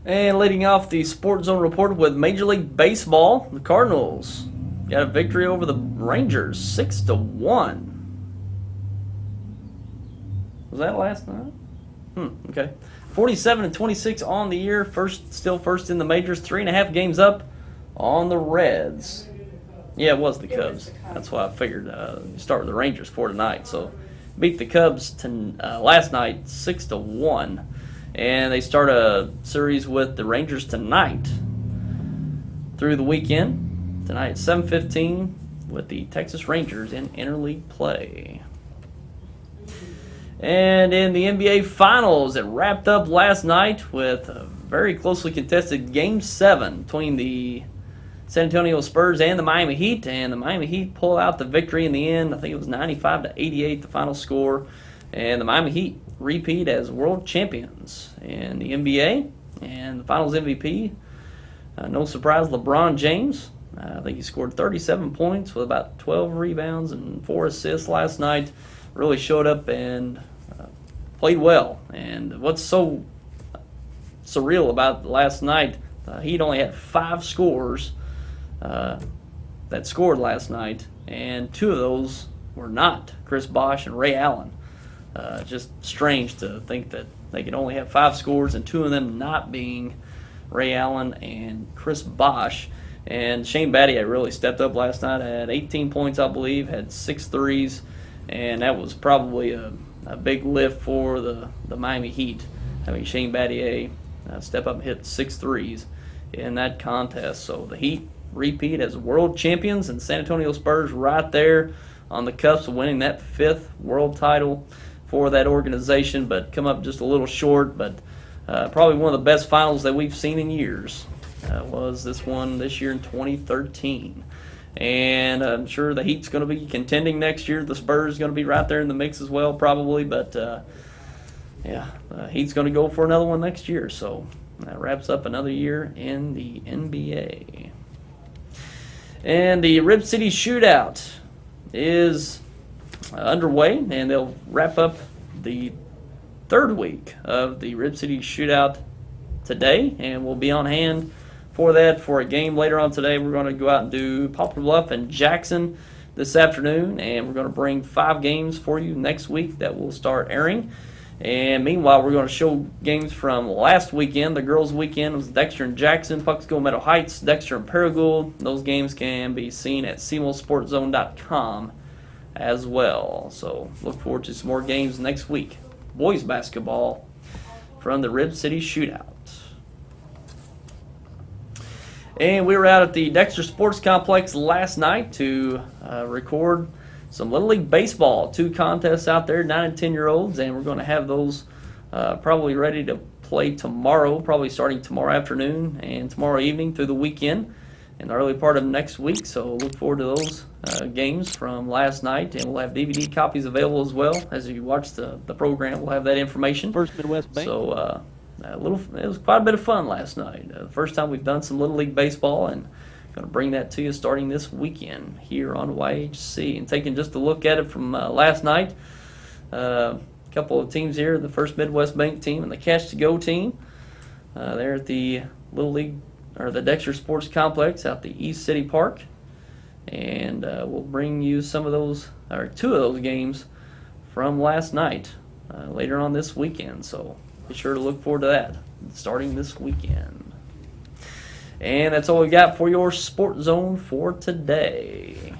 And leading off the SportsZone Report with Major League Baseball, the Cardinals got a victory over the Rangers, 6-1. Was that last night? Okay. 47-26 on the year. Still first in the majors. 3.5 games up on the Reds. Yeah, it was the Cubs. That's why I figured you start with the Rangers for tonight. So beat the Cubs last night 6-1. And they start a series with the Rangers tonight through the weekend. Tonight at 7:15 with the Texas Rangers in interleague play. And in the NBA Finals, it wrapped up last night with a very closely contested Game 7 between the San Antonio Spurs and the Miami Heat. And the Miami Heat pulled out the victory in the end. I think it was 95-88, the final score. And the Miami Heat repeat as world champions in the NBA. And the Finals MVP, no surprise, LeBron James. I think he scored 37 points with about 12 rebounds and 4 assists last night. Really showed up and played well. And what's so surreal about last night, Heat only had 5 scorers that scored last night, and 2 of those were not Chris Bosh and Ray Allen. Just strange to think that they could only have 5 scores and 2 of them not being Ray Allen and Chris Bosh. And Shane Battier really stepped up last night. Had 18 points, I believe, had 6 threes, and that was probably a big lift for the Miami Heat. I mean, Shane Battier step up and hit 6 threes in that contest. So the Heat repeat as world champions, and San Antonio Spurs right there on the cusp of winning that 5th world title for that organization, but come up just a little short. But probably one of the best finals that we've seen in years was this one this year in 2013. And I'm sure the Heat's going to be contending next year. The Spurs going to be right there in the mix as well, probably. But, Heat's going to go for another one next year. So that wraps up another year in the NBA. And the Rib City Shootout is underway, and they'll wrap up the 3rd week of the Rib City Shootout today, and we'll be on hand for that for a game later on today. We're going to go out and do Poplar Bluff and Jackson this afternoon, and we're going to bring 5 games for you next week that will start airing. And meanwhile, we're going to show games from last weekend. The girls' weekend was Dexter and Jackson, Pucksville Meadow Heights, Dexter and Paragould. Those games can be seen at SportsZone.com as well. So look forward to some more games next week. Boys basketball from the Rib City Shootout. And we were out at the Dexter Sports Complex last night to record some Little League Baseball. 2 contests out there, 9 and 10-year-olds, and we're going to have those probably ready to play tomorrow, probably starting tomorrow afternoon and tomorrow evening through the weekend and the early part of next week. So look forward to those games from last night, and we'll have DVD copies available as well. As you watch the program, we'll have that information. First Midwest Bank. So it was quite a bit of fun last night. The first time we've done some Little League Baseball, and going to bring that to you starting this weekend here on YHC. And taking just a look at it from last night, a couple of teams here, the First Midwest Bank team and the Cash to Go team. They're at the Little League, or the Dexter Sports Complex out the East City Park. And we'll bring you some of those, or 2 of those games from last night later on this weekend. So be sure to look forward to that starting this weekend. And that's all we got for your Sports Zone for today.